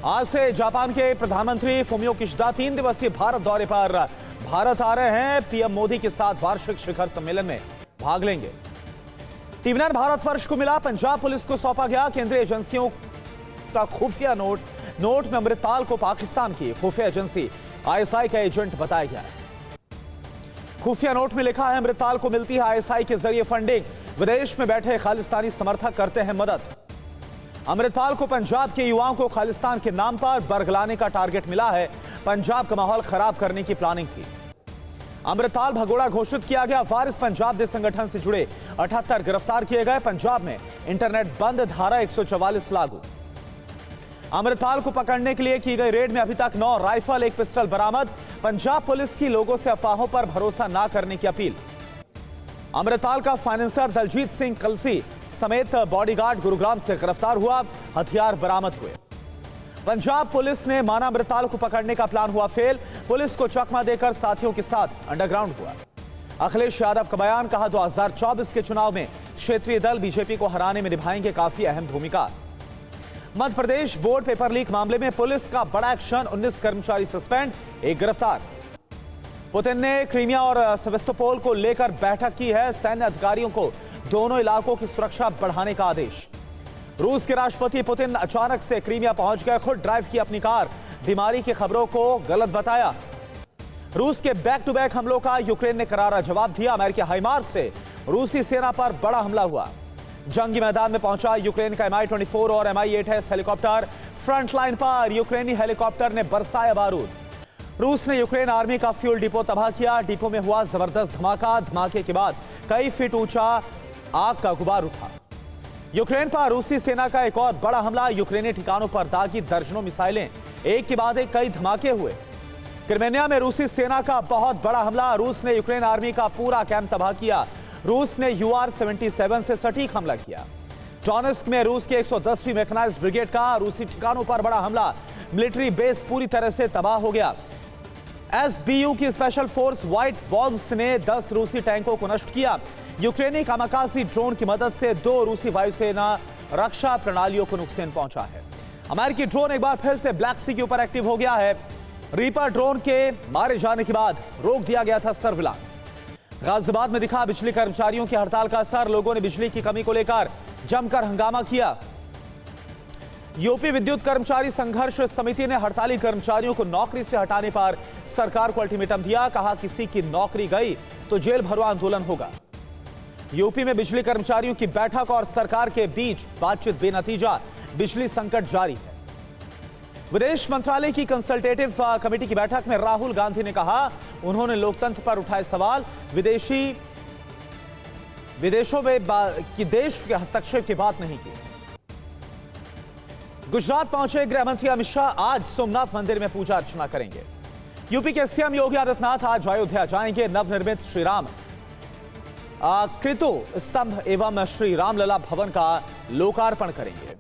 आज से जापान के प्रधानमंत्री फुमियो किशिदा 3 दिवसीय भारत दौरे पर भारत आ रहे हैं। पीएम मोदी के साथ वार्षिक शिखर सम्मेलन में भाग लेंगे। टीवी 9 भारतवर्ष को मिला। पंजाब पुलिस को सौंपा गया केंद्रीय एजेंसियों का खुफिया नोट में अमृतपाल को पाकिस्तान की खुफिया एजेंसी आईएसआई का एजेंट बताया गया है। खुफिया नोट में लिखा है, अमृतपाल को मिलती है आईएसआई के जरिए फंडिंग, विदेश में बैठे खालिस्तानी समर्थक करते हैं मदद। अमृतपाल को पंजाब के युवाओं को खालिस्तान के नाम पर बरगलाने का टारगेट मिला है। पंजाब का माहौल खराब करने की प्लानिंग थी। अमृतपाल भगोड़ा घोषित किया गया। वारिस पंजाब दे संगठन से जुड़े 78 गिरफ्तार किए गए। पंजाब में इंटरनेट बंद, धारा 144 लागू। अमृतपाल को पकड़ने के लिए की गई रेड में अभी तक 9 राइफल, 1 पिस्टल बरामद। पंजाब पुलिस की लोगों से अफवाहों पर भरोसा ना करने की अपील। अमृतपाल का फाइनेंसर दलजीत सिंह कलसी समेत बॉडीगार्ड गुरुग्राम से गिरफ्तार हुआ, हथियार बरामद हुए। पंजाब पुलिस ने माना अमृतपाल को पकड़ने का प्लान हुआ फेल। पुलिस को चकमा देकर साथियों के साथ अंडरग्राउंड हुआ। अखिलेश यादव का बयान, कहा 2024 के चुनाव में क्षेत्रीय दल बीजेपी को हराने में निभाएंगे काफी अहम भूमिका। Madhya Pradesh board paper leak मामले में पुलिस का बड़ा एक्शन, 19 कर्मचारी सस्पेंड, 1 गिरफ्तार। पुतिन ने क्रीमिया और सेवेस्तोपोल को लेकर बैठक की है। सैन्य अधिकारियों को दोनों इलाकों की सुरक्षा बढ़ाने का आदेश। रूस के राष्ट्रपति पुतिन अचानक से क्रीमिया पहुंच गए, खुद ड्राइव की अपनी कार। बीमारी की खबरों को गलत बताया। रूस के बैक टू बैक हमलों का यूक्रेन ने करारा जवाब दिया। अमेरिकी हाइमार्स से रूसी सेना पर बड़ा हमला हुआ। जंगी मैदान में पहुंचा यूक्रेन का MI-24 और Mi-8S हेलीकॉप्टर। फ्रंट लाइन पर यूक्रेनी हेलीकॉप्टर ने बरसाया बारूद। रूस ने यूक्रेन आर्मी का फ्यूल डिपो तबाह किया। डिपो में हुआ जबरदस्त धमाका। धमाके के बाद कई फीट ऊंचा आग का गुबार उठा। यूक्रेन पर रूसी सेना का एक और बड़ा हमला। यूक्रेनी ठिकानों पर दागी दर्जनों मिसाइलें, एक के बाद एक कई धमाके हुए। क्रिमिया में रूसी सेना का बहुत बड़ा हमला। रूस ने यूक्रेन आर्मी का पूरा कैंप तबाह किया। रूस ने UR-77 से सटीक हमला किया। डोनेस्क में रूस के 110वीं मैकेनाइज्ड ब्रिगेड का रूसी ठिकानों पर बड़ा हमला। मिलिट्री बेस पूरी तरह से तबाह हो गया। SBU की स्पेशल फोर्स व्हाइट वॉल्व्स ने 10 रूसी टैंकों को नष्ट किया। यूक्रेनी कामाकाजी ड्रोन की मदद से 2 रूसी वायुसेना रक्षा प्रणालियों को नुकसान पहुंचा है। अमेरिकी ड्रोन एक बार फिर से ब्लैक सी के ऊपर एक्टिव हो गया है। रीपर ड्रोन के मारे जाने के बाद रोक दिया गया था सर्विलांस। गाजियाबाद में दिखा बिजली कर्मचारियों की हड़ताल का असर। लोगों ने बिजली की कमी को लेकर जमकर हंगामा किया। यूपी विद्युत कर्मचारी संघर्ष समिति ने हड़ताली कर्मचारियों को नौकरी से हटाने पर सरकार को अल्टीमेटम दिया। कहा, किसी की नौकरी गई तो जेल भरो आंदोलन होगा। यूपी में बिजली कर्मचारियों की बैठक और सरकार के बीच बातचीत बेनतीजा। बिजली संकट जारी है। विदेश मंत्रालय की कंसल्टेटिव कमेटी की बैठक में राहुल गांधी ने कहा, उन्होंने लोकतंत्र पर उठाए सवाल। विदेशों में देश के हस्तक्षेप की बात नहीं की। गुजरात पहुंचे गृह मंत्री अमित शाह आज सोमनाथ मंदिर में पूजा अर्चना करेंगे। यूपी के सीएम योगी आदित्यनाथ आज अयोध्या जाएंगे। नवनिर्मित श्री राम कृतु स्तंभ एवं श्री रामलला भवन का लोकार्पण करेंगे।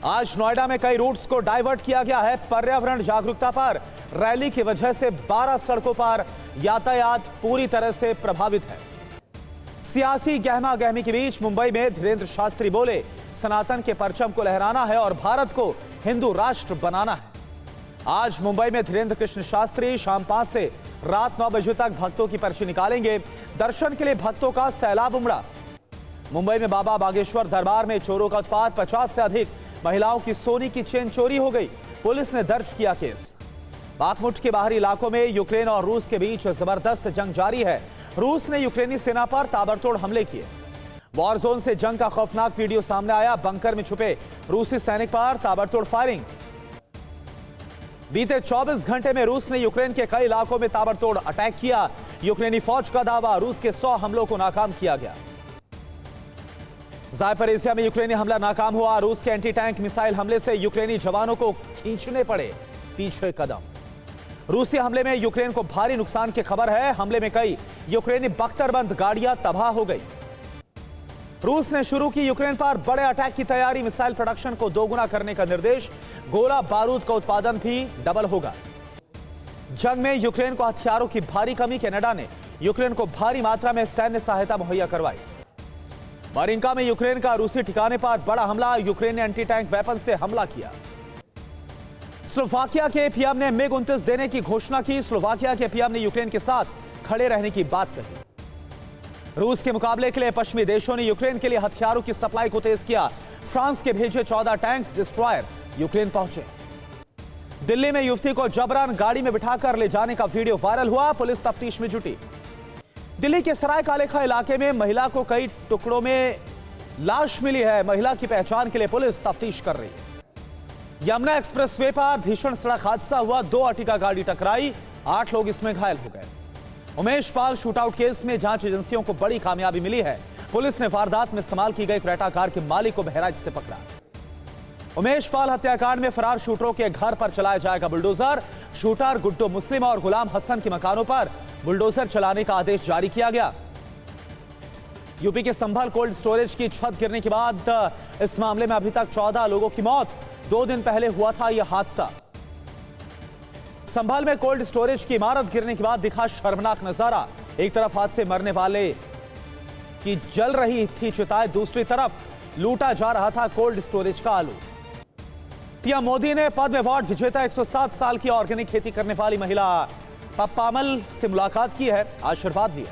आज नोएडा में कई रूट्स को डाइवर्ट किया गया है। पर्यावरण जागरूकता पर रैली की वजह से 12 सड़कों पर यातायात पूरी तरह से प्रभावित है। सियासी गहमा गहमी के बीच मुंबई में धीरेन्द्र शास्त्री बोले, सनातन के परचम को लहराना है और भारत को हिंदू राष्ट्र बनाना है। आज मुंबई में धीरेन्द्र कृष्ण शास्त्री शाम 5 से रात 9 बजे तक भक्तों की पर्ची निकालेंगे। दर्शन के लिए भक्तों का सैलाब उमड़ा। मुंबई में बाबा बागेश्वर दरबार में चोरों का उत्पात। 50 से अधिक महिलाओं की सोने की चेन चोरी हो गई। पुलिस ने दर्ज किया केस। बाखमुट के बाहरी इलाकों में यूक्रेन और रूस के बीच जबरदस्त जंग जारी है। रूस ने यूक्रेनी सेना पर ताबड़तोड़ हमले किए। वॉर जोन से जंग का खौफनाक वीडियो सामने आया। बंकर में छुपे रूसी सैनिक पर ताबड़तोड़ फायरिंग। बीते 24 घंटे में रूस ने यूक्रेन के कई इलाकों में ताबड़तोड़ अटैक किया। यूक्रेनी फौज का दावा, रूस के 100 हमलों को नाकाम किया गया। ज़ायपरिसिया में यूक्रेनी हमला नाकाम हुआ। रूस के एंटी टैंक मिसाइल हमले से यूक्रेनी जवानों को खींचने पड़े पीछे कदम। रूसी हमले में यूक्रेन को भारी नुकसान की खबर है। हमले में कई यूक्रेनी बख्तरबंद गाड़ियां तबाह हो गई। रूस ने शुरू की यूक्रेन पर बड़े अटैक की तैयारी। मिसाइल प्रोडक्शन को दोगुना करने का निर्देश। गोला बारूद का उत्पादन भी डबल होगा। जंग में यूक्रेन को हथियारों की भारी कमी। कनाडा ने यूक्रेन को भारी मात्रा में सैन्य सहायता मुहैया करवाई। मारिंका में यूक्रेन का रूसी ठिकाने पर बड़ा हमला। यूक्रेन ने एंटी टैंक वेपन से हमला किया। स्लोवाकिया के पीएम ने MiG-29 देने की घोषणा की। स्लोवाकिया के पीएम ने यूक्रेन के साथ खड़े रहने की बात कही। रूस के मुकाबले के लिए पश्चिमी देशों ने यूक्रेन के लिए हथियारों की सप्लाई को तेज किया। फ्रांस के भेजे 14 टैंक्स डिस्ट्रॉयर यूक्रेन पहुंचे। दिल्ली में युवती को जबरन गाड़ी में बिठाकर ले जाने का वीडियो वायरल हुआ। पुलिस तफ्तीश में जुटी। दिल्ली के सराय कालेखा इलाके में महिला को कई टुकड़ों में लाश मिली है। महिला की पहचान के लिए पुलिस तफ्तीश कर रही है। यमुना एक्सप्रेसवे पर भीषण सड़क हादसा हुआ। 2 अर्टिगा गाड़ी टकराई, 8 लोग इसमें घायल हो गए। उमेश पाल शूटआउट केस में जांच एजेंसियों को बड़ी कामयाबी मिली है। पुलिस ने वारदात में इस्तेमाल की गई क्रेटा कार के मालिक को बहराइच से पकड़ा। उमेश पाल हत्याकांड में फरार शूटरों के घर पर चलाया जाएगा बुलडोजर। शूटर गुड्डू मुस्लिम और गुलाम हसन के मकानों पर बुलडोजर चलाने का आदेश जारी किया गया। यूपी के संभल कोल्ड स्टोरेज की छत गिरने के बाद इस मामले में अभी तक 14 लोगों की मौत। 2 दिन पहले हुआ था यह हादसा। संभल में कोल्ड स्टोरेज की इमारत गिरने के बाद दिखा शर्मनाक नजारा। एक तरफ हादसे मरने वाले की जल रही थी चिताएं, दूसरी तरफ लूटा जा रहा था कोल्ड स्टोरेज का आलू। पीएम मोदी ने पद्म अवार्ड विजेता 107 साल की ऑर्गेनिक खेती करने वाली महिला पप्पामल से मुलाकात की है, आशीर्वाद दिया।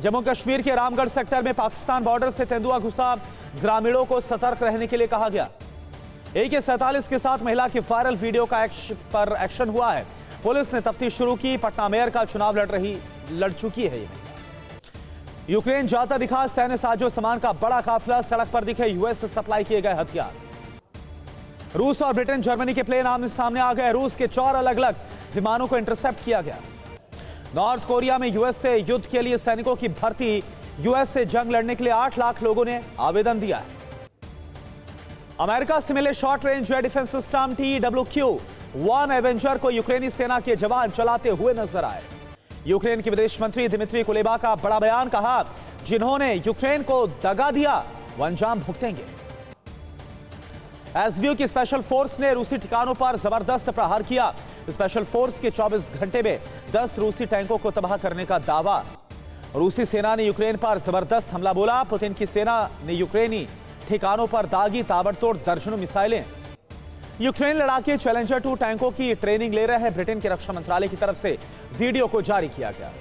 जम्मू कश्मीर के रामगढ़ सेक्टर में पाकिस्तान बॉर्डर से तेंदुआ घुसा। ग्रामीणों को सतर्क रहने के लिए कहा गया। AK-47 के साथ महिला की वायरल वीडियो का एक्शन हुआ है। पुलिस ने तफ्तीश शुरू की। पटना मेयर का चुनाव लड़ चुकी है। यूक्रेन जाता दिखा सैन्य साजो सामान का बड़ा काफिला। सड़क पर दिखे यूएस से सप्लाई किए गए हथियार। रूस और ब्रिटेन जर्मनी के प्लेन आमने सामने आ गए। रूस के 4 अलग अलग विमानों को इंटरसेप्ट किया गया। नॉर्थ कोरिया में यूएस से युद्ध के लिए सैनिकों की भर्ती। यूएस से जंग लड़ने के लिए 8 लाख लोगों ने आवेदन दिया है। अमेरिका से मिले short range air defence system TWQ-1 Avenger को यूक्रेनी सेना के जवान चलाते हुए नजर आए। यूक्रेन के विदेश मंत्री दिमित्री कुलेबा का बड़ा बयान, कहा जिन्होंने यूक्रेन को दगा दिया वो अंजाम भुगतेंगे। एसबीओ की स्पेशल फोर्स ने रूसी ठिकानों पर जबरदस्त प्रहार किया। स्पेशल फोर्स के 24 घंटे में 10 रूसी टैंकों को तबाह करने का दावा। रूसी सेना ने यूक्रेन पर जबरदस्त हमला बोला। पुतिन की सेना ने यूक्रेनी ठिकानों पर दागी ताबड़तोड़ दर्जनों मिसाइलें। यूक्रेन लड़ाके चैलेंजर 2 टैंकों की ट्रेनिंग ले रहे हैं। ब्रिटेन के रक्षा मंत्रालय की तरफ से वीडियो को जारी किया गया।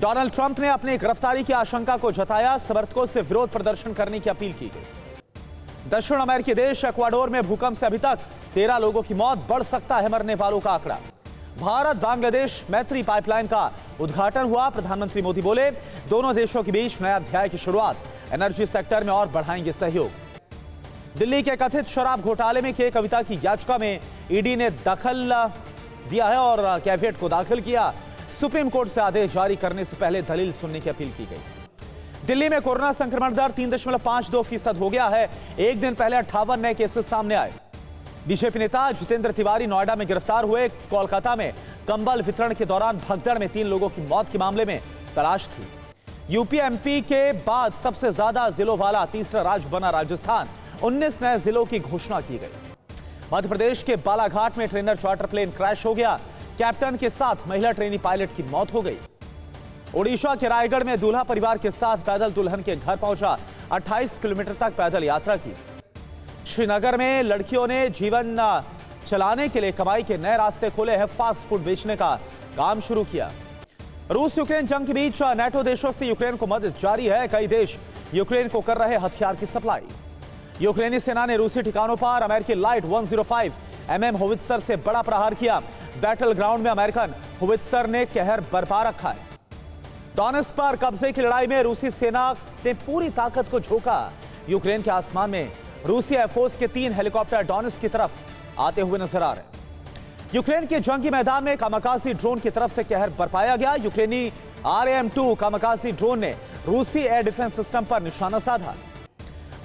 डोनाल्ड ट्रंप ने अपनी गिरफ्तारी की आशंका को जताया। समर्थकों से विरोध प्रदर्शन करने की अपील की गई। दक्षिण अमेरिकी देश इक्वाडोर में भूकंप से अभी तक 13 लोगों की मौत। बढ़ सकता है मरने वालों का आंकड़ा। भारत बांग्लादेश मैत्री पाइपलाइन का उद्घाटन हुआ। प्रधानमंत्री मोदी बोले दोनों देशों के बीच नया अध्याय की शुरुआत। एनर्जी सेक्टर में और बढ़ाएंगे सहयोग। दिल्ली के कथित शराब घोटाले में के कविता की याचिका में ईडी ने दखल दिया है और कैविएट को दाखिल किया। सुप्रीम कोर्ट से आदेश जारी करने से पहले दलील सुनने की अपील की गई। दिल्ली में कोरोना संक्रमण दर 3.52% हो गया है। एक दिन पहले 58 नए केसेस सामने आए। बीजेपी नेता जितेंद्र तिवारी नोएडा में गिरफ्तार हुए। कोलकाता में कंबल वितरण के दौरान भगदड़ में 3 लोगों की मौत के मामले में तलाश थी। यूपी एमपी के बाद सबसे ज्यादा जिलों वाला तीसरा राज्य बना राजस्थान। 19 नए जिलों की घोषणा की गई। मध्य प्रदेश के बालाघाट में ट्रेनर चार्टर प्लेन क्रैश हो गया। कैप्टन के साथ महिला ट्रेनी पायलट की मौत हो गई। ओडिशा के रायगढ़ में दूल्हा परिवार के साथ पैदल दुल्हन के घर पहुंचा। 28 किलोमीटर तक पैदल यात्रा की। श्रीनगर में लड़कियों ने जीवन चलाने के लिए कमाई के नए रास्ते खोले हैं। फास्ट फूड बेचने का काम शुरू किया। रूस यूक्रेन जंग के बीच नेटो देशों से यूक्रेन को मदद जारी है। कई देश यूक्रेन को कर रहे हथियार की सप्लाई। यूक्रेनी सेना ने रूसी ठिकानों पर अमेरिकी लाइट 105 mm होवित्जर से बड़ा प्रहार किया। बैटल ग्राउंड में अमेरिकन होवित्जर ने कहर बरपा रखा है। डोनेत्स्क पर कब्जे की लड़ाई में रूसी सेना ने पूरी ताकत को झोंका। यूक्रेन के आसमान में रूसी एयरफोर्स के 3 हेलीकॉप्टर डोनेत्स्क की तरफ आते हुए नजर आ रहे हैं। यूक्रेन के जंगी मैदान में कामाकाजी ड्रोन की तरफ से कहर बरपाया गया। यूक्रेनी RM-2 कामाकाजी ड्रोन ने रूसी एयर डिफेंस सिस्टम पर निशाना साधा।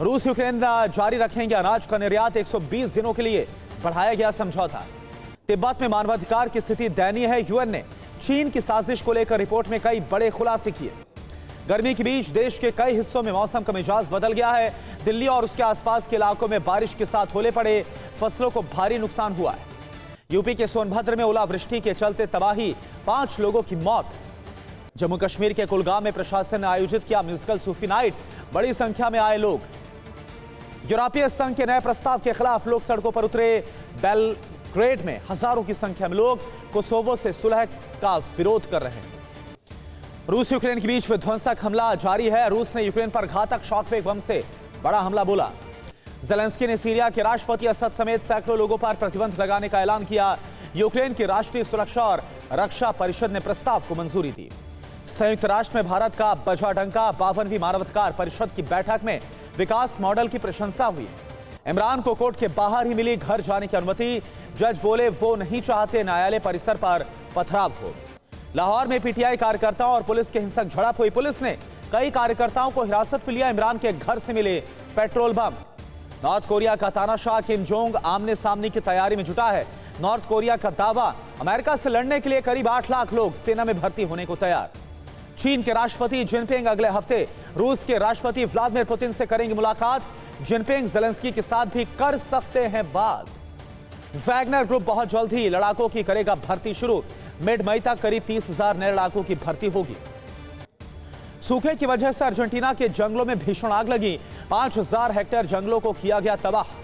रूस यूक्रेन जारी रखेंगे अनाज का निर्यात। 120 दिनों के लिए बढ़ाया गया समझौता। तिब्बत में मानवाधिकार की स्थिति दयनीय है। यूएन ने चीन की साजिश को लेकर रिपोर्ट में कई बड़े खुलासे किए। गर्मी के बीच देश के कई हिस्सों में मौसम का मिजाज बदल गया है। दिल्ली और उसके आसपास के इलाकों में बारिश के साथ ओले पड़े। फसलों को भारी नुकसान हुआ है। यूपी के सोनभद्र में ओलावृष्टि के चलते तबाही, 5 लोगों की मौत। जम्मू कश्मीर के कुलगाम में प्रशासन ने आयोजित किया म्यूजिकल सूफी नाइट। बड़ी संख्या में आए लोग। यूरोपीय संघ के नए प्रस्ताव के खिलाफ लोग सड़कों पर उतरे। बेलग्रेड में हजारों की संख्या में लोग कोसोवो से सुलह का विरोध कर रहे हैं। रूस यूक्रेन के बीच विध्वंसक हमला जारी है। रूस ने यूक्रेन पर घातक शॉकवेव बम से बड़ा हमला बोला। ज़ेलेंस्की ने सीरिया के राष्ट्रपति असद समेत सैकड़ों लोगों पर प्रतिबंध लगाने का ऐलान किया। यूक्रेन की राष्ट्रीय सुरक्षा और रक्षा परिषद ने प्रस्ताव को मंजूरी दी। संयुक्त राष्ट्र में भारत का बजा डंका। 52वीं मानवाधिकार परिषद की बैठक में विकास मॉडल की प्रशंसा हुई। इमरान को कोर्ट के बाहर ही मिली घर जाने की अनुमति। जज बोले वो नहीं चाहते न्यायालय परिसर पर पथराव हो। लाहौर में पीटीआई कार्यकर्ताओं और पुलिस की हिंसक झड़प हुई। पुलिस ने कई कार्यकर्ताओं को हिरासत में लिया। इमरान के घर से मिले पेट्रोल बम। नॉर्थ कोरिया का तानाशाह किम जोंग आमने सामने की तैयारी में जुटा है। नॉर्थ कोरिया का दावा, अमेरिका से लड़ने के लिए करीब 8 लाख लोग सेना में भर्ती होने को तैयार। चीन के राष्ट्रपति जिनपिंग अगले हफ्ते रूस के राष्ट्रपति व्लादिमीर पुतिन से करेंगे मुलाकात। जिनपिंग ज़ेलेंस्की के साथ भी कर सकते हैं बात। वैगनर ग्रुप बहुत जल्द ही लड़ाकों की करेगा भर्ती शुरू। मिड मई तक करीब 30,000 नए लड़ाकों की भर्ती होगी। सूखे की वजह से अर्जेंटीना के जंगलों में भीषण आग लगी। 5,000 हेक्टेयर जंगलों को किया गया तबाह।